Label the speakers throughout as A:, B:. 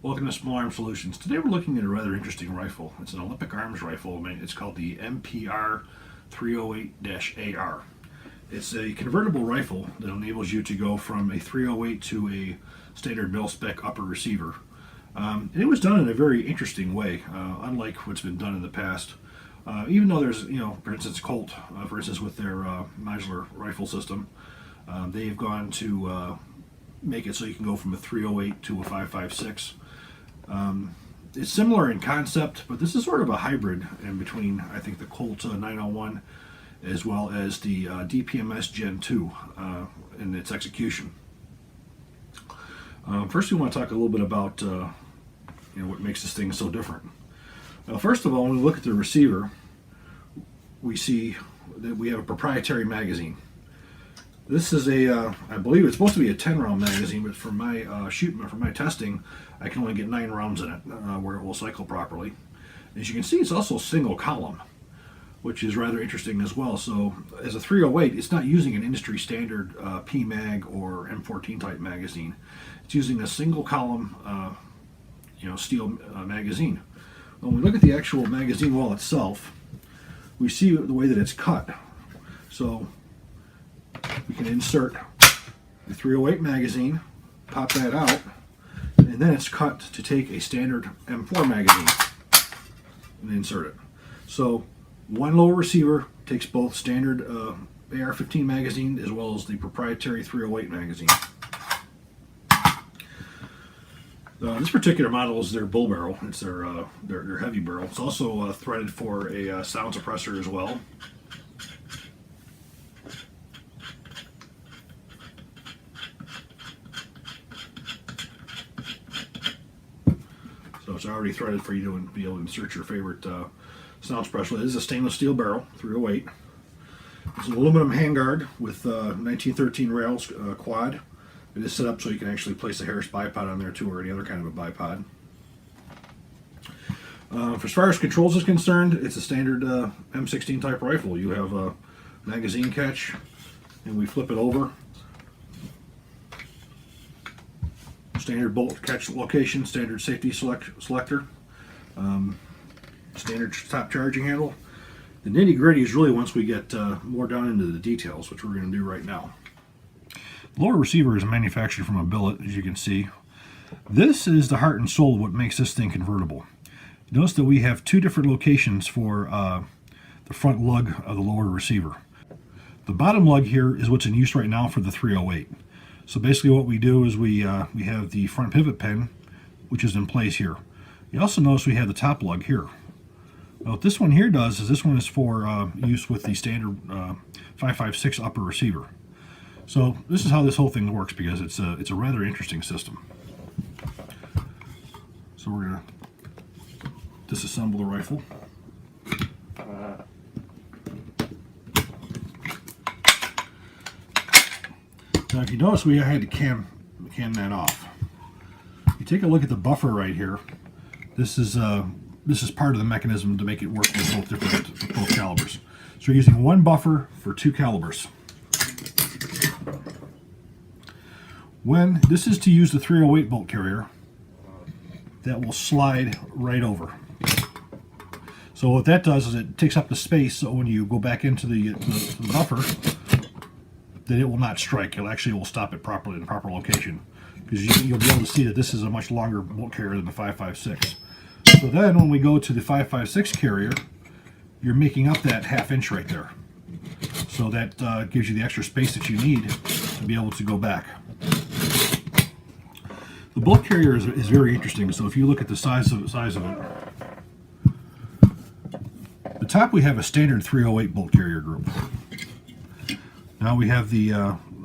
A: Welcome to Small Arms Solutions. Today we're looking at a rather interesting rifle. It's an Olympic Arms rifle. It's called the MPR 308-AR. It's a convertible rifle that enables you to go from a 308 to a standard mil-spec upper receiver. And it was done in a very interesting way, unlike what's been done in the past. Even though there's, for instance, Colt, for instance, with their modular rifle system, they've gone to make it so you can go from a 308 to a 5.56. It's similar in concept, but this is sort of a hybrid in between, I think, the Colt 901 as well as the DPMS Gen 2 in its execution. First, we want to talk a little bit about what makes this thing so different. First of all, when we look at the receiver, we see that we have a proprietary magazine. This is I believe it's supposed to be a 10-round magazine, but for my for my testing, I can only get 9 rounds in it, where it will cycle properly. As you can see, it's also single column, which is rather interesting as well. So, as a 308, it's not using an industry standard PMag or M14 type magazine. It's using a single column, steel magazine. When we look at the actual magazine wall itself, we see the way that it's cut. So we can insert the 308 magazine, pop that out, and then it's cut to take a standard M4 magazine and insert it. So one lower receiver takes both standard AR-15 magazine as well as the proprietary 308 magazine. This particular model is their bull barrel. It's their heavy barrel. It's also threaded for a sound suppressor as well. So it's already threaded for you to be able to insert your favorite sound suppressor. It is a stainless steel barrel, 308. It's an aluminum handguard with 1913 rails quad. It is set up so you can actually place a Harris bipod on there too, or any other kind of a bipod. As far as controls is concerned, it's a standard M16 type rifle. You have a magazine catch, and we flip it over. Standard bolt catch location, standard safety selector, standard top charging handle. The nitty gritty is really once we get more down into the details, which we're going to do right now. The lower receiver is manufactured from a billet, as you can see. This is the heart and soul of what makes this thing convertible. Notice that we have 2 different locations for the front lug of the lower receiver. The bottom lug here is what's in use right now for the 308. So basically what we do is we have the front pivot pin, which is in place here. You also notice we have the top lug here. Now what this one here does is this one is for use with the standard 5.56 upper receiver. So this is how this whole thing works, because it's a rather interesting system. So we're going to disassemble the rifle. Now if you notice, we had to cam that off. You take a look at the buffer right here. This is part of the mechanism to make it work with both calibers. So we're using 1 buffer for 2 calibers. When this is to use the 308 bolt carrier, that will slide right over. So what that does is it takes up the space, so when you go back into the buffer, then it will not strike. It will stop it properly in the proper location, because you'll be able to see that this is a much longer bolt carrier than the 5.56. So then when we go to the 5.56 carrier, you're making up that ½ inch right there. So that gives you the extra space that you need to be able to go back. The bolt carrier is very interesting. So if you look at the size of it, the top we have a standard 308 bolt carrier group. Now we have the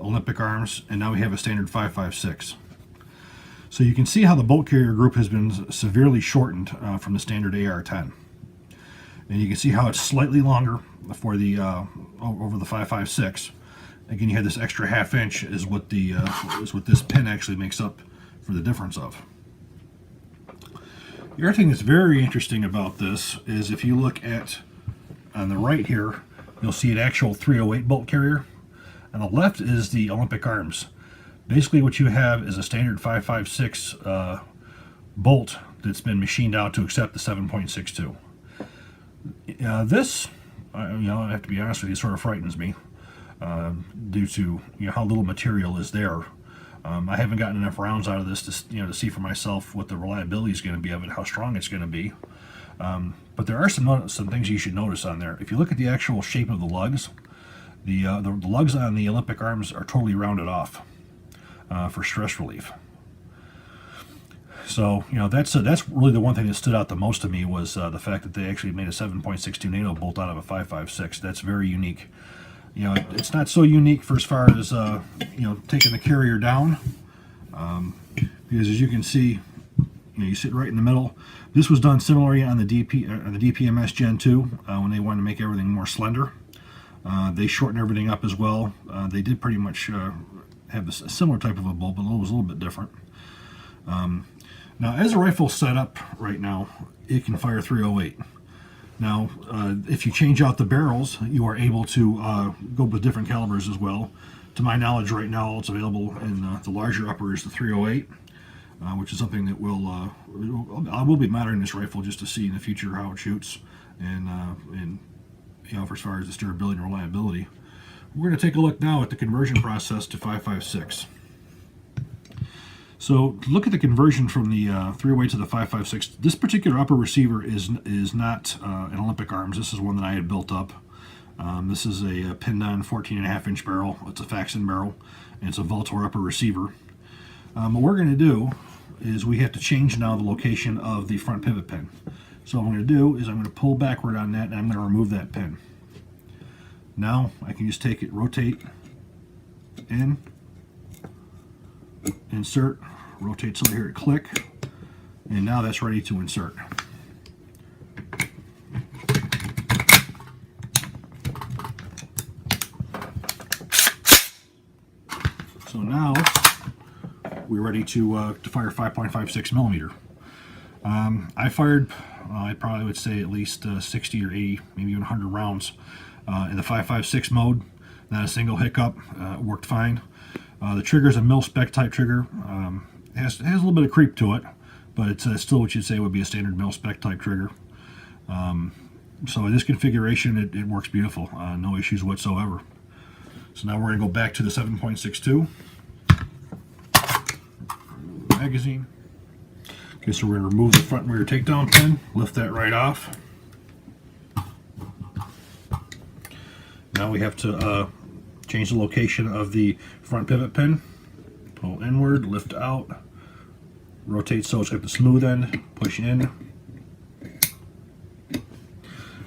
A: Olympic Arms, and now we have a standard 5.56. So you can see how the bolt carrier group has been severely shortened from the standard AR-10. And you can see how it's slightly longer for the over the 5.56. Again, you have this extra ½ inch is what this pin actually makes up for the difference of. The other thing that's very interesting about this is if you look at on the right here, you'll see an actual 308 bolt carrier. On the left is the Olympic Arms. Basically what you have is a standard 5.56 bolt that's been machined out to accept the 7.62. This, I have to be honest with you, sort of frightens me due to how little material is there. I haven't gotten enough rounds out of this to see for myself what the reliability is going to be of it, how strong it's going to be. But there are some things you should notice on there. If you look at the actual shape of the lugs, the lugs on the Olympic arms are totally rounded off for stress relief. So that's really the one thing that stood out the most to me was the fact that they actually made a 7.62 NATO bolt out of a 5.56. That's very unique. It's not so unique for as far as taking the carrier down, because as you can see, you sit right in the middle. This was done similarly on the DPMS Gen 2 when they wanted to make everything more slender. They shortened everything up as well. They did pretty much have a similar type of a bolt, but it was a little bit different. Now, as a rifle set up right now, it can fire 308. Now, if you change out the barrels, you are able to go with different calibers as well. To my knowledge, right now, all it's available in the larger upper is the 308, which is something that I will be monitoring this rifle just to see in the future how it shoots, and for as far as its durability and reliability. We're going to take a look now at the conversion process to 5.56. So look at the conversion from the 308 to the 5.56. This particular upper receiver is not an Olympic arms. This is one that I had built up. This is a pinned-on 14.5-inch barrel. It's a Faxon barrel, and it's a Voltor upper receiver. What we're going to do is we have to change now the location of the front pivot pin. So what I'm going to do is I'm going to pull backward on that, and I'm going to remove that pin. Now I can just take it, rotate, in, insert, rotate till I hear it click, and now that's ready to insert. So now we're ready to fire 5.56 millimeter. I fired, I probably would say at least 60 or 80, maybe even 100 rounds in the 5.56 mode. Not a single hiccup. Worked fine. The trigger is a mil-spec type trigger. Has a little bit of creep to it, but it's still what you'd say would be a standard mil-spec type trigger. So in this configuration, it works beautiful. No issues whatsoever. So now we're going to go back to the 7.62 magazine. Okay, so we're going to remove the front and rear takedown pin, lift that right off. Now we have to change the location of the front pivot pin. Pull inward, lift out, rotate so it's got the smooth end, push in.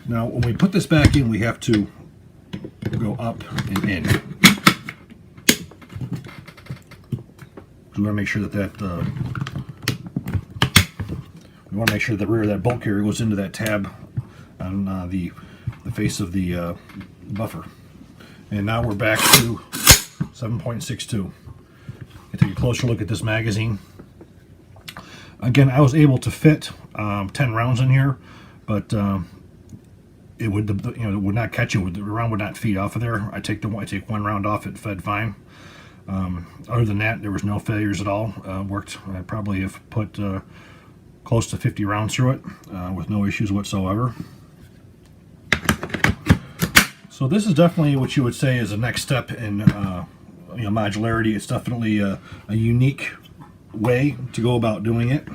A: Now when we put this back in, we have to go up and in. We want to make sure that we want to make sure that the rear of that bolt carrier goes into that tab on the face of the buffer. And now we're back to 7.62. Take a closer look at this magazine. Again, I was able to fit 10 rounds in here, but it would it would not catch it. The round would not feed off of there. I take one round off, it fed fine. Other than that, there was no failures at all. Worked. I probably have put close to 50 rounds through it with no issues whatsoever. So this is definitely what you would say is the next step in modularity. It's definitely a unique way to go about doing it.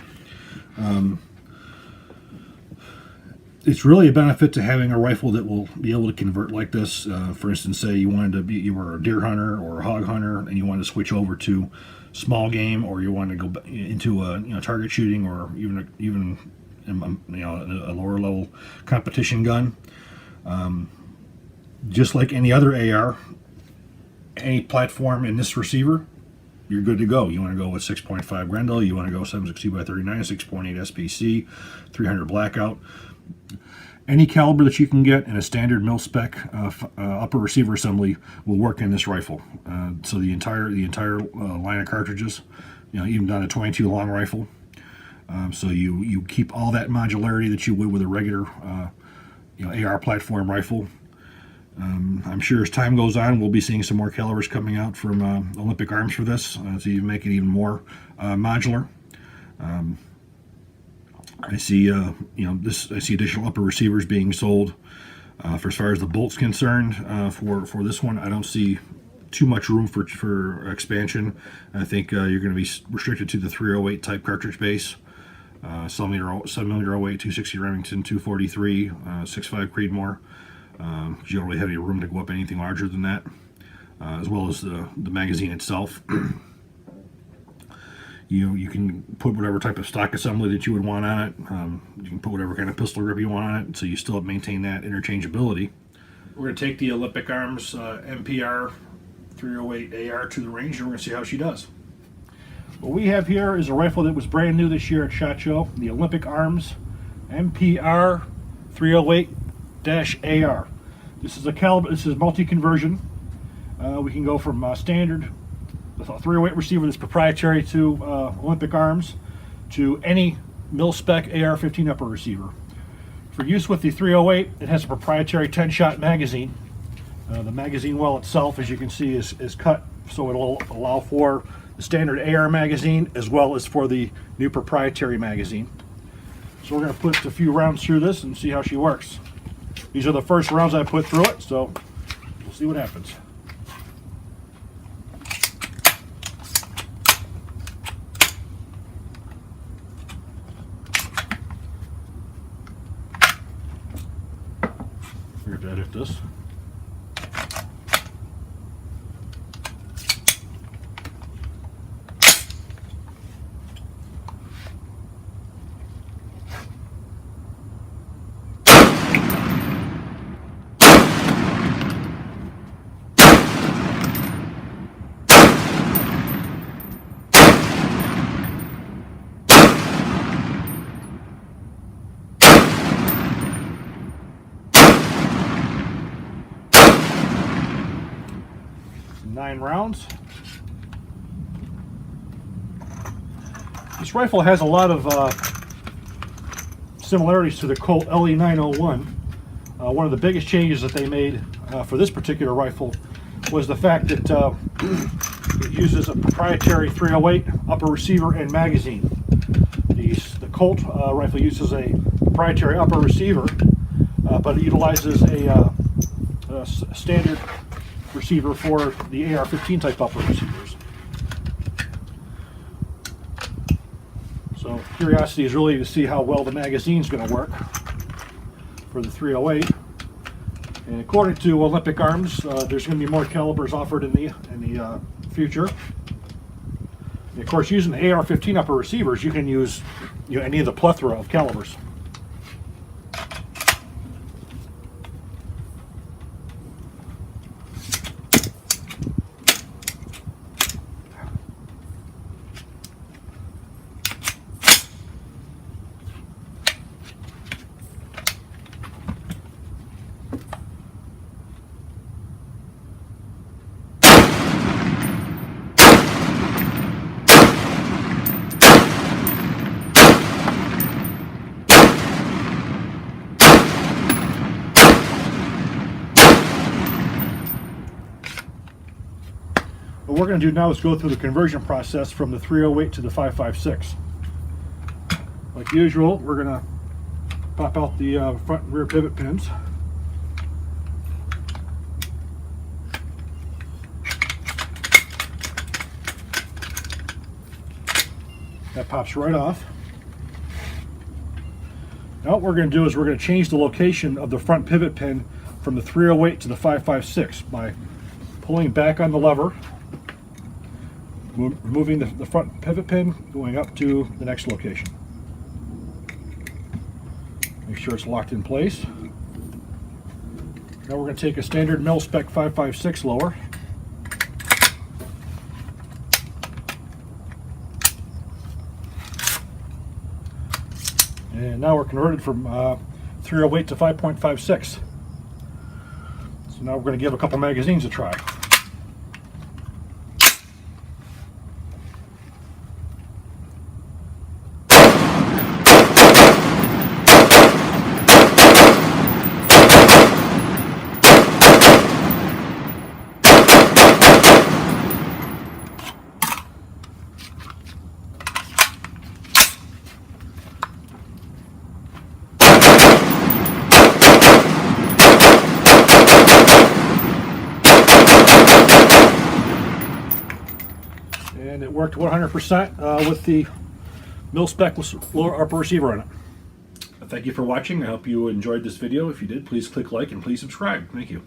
A: It's really a benefit to having a rifle that will be able to convert like this. For instance, say you were a deer hunter or a hog hunter, and you wanted to switch over to small game, or you want to go into a target shooting, or even a lower level competition gun. Just like any other AR, any platform in this receiver, you're good to go. You want to go with 6.5 Grendel, you want to go 7.62x39, 6.8 SPC, 300 blackout. Any caliber that you can get in a standard mil-spec upper receiver assembly will work in this rifle. So the entire line of cartridges, even down to 22 long rifle. So you keep all that modularity that you would with a regular AR platform rifle. I'm sure as time goes on, we'll be seeing some more calibers coming out from Olympic Arms for this, so you make it even more modular. I see, I see additional upper receivers being sold. For as far as the bolt's concerned, for this one, I don't see too much room for expansion. I think you're going to be restricted to the 308 type cartridge base. 7mm 08, 260 Remington, 243, 6.5 Creedmoor. You don't really have any room to go up anything larger than that, as well as the magazine itself. You can put whatever type of stock assembly that you would want on it. You can put whatever kind of pistol grip you want on it, so you still maintain that interchangeability. We're going to take the Olympic Arms MPR 308 AR to the range, and we're going to see how she does. What we have here is a rifle that was brand new this year at SHOT Show, the Olympic Arms MPR 308-AR. This is a caliber. This is multi-conversion. We can go from standard with a 308 receiver that's proprietary to Olympic Arms to any mil-spec AR-15 upper receiver. For use with the 308, it has a proprietary 10-shot magazine. The magazine well itself, as you can see, is cut so it'll allow for the standard AR magazine as well as for the new proprietary magazine. So we're going to put a few rounds through this and see how she works. These are the first rounds I put through it, so we'll see what happens. We're going to edit this. Nine rounds. This rifle has a lot of similarities to the Colt LE901. One of the biggest changes that they made for this particular rifle was the fact that it uses a proprietary 308 upper receiver and magazine. The Colt rifle uses a proprietary upper receiver, but it utilizes a standard receiver for the AR-15 type upper receivers. So curiosity is really to see how well the magazine's going to work for the 308. And according to Olympic Arms, there's going to be more calibers offered in the future. And of course, using the AR-15 upper receivers, you can use any of the plethora of calibers. What we're going to do now is go through the conversion process from the 308 to the 5.56. Like usual, we're going to pop out the front and rear pivot pins. That pops right off. Now what we're going to do is we're going to change the location of the front pivot pin from the 308 to the 5.56 by pulling back on the lever, removing the front pivot pin, going up to the next location. Make sure it's locked in place. Now we're going to take a standard mil-spec 5.56 lower. And now we're converted from 308 to 5.56. So now we're going to give a couple magazines a try. And it worked 100% with the mil-spec lower upper receiver on it. Thank you for watching. I hope you enjoyed this video. If you did, please click like and please subscribe. Thank you.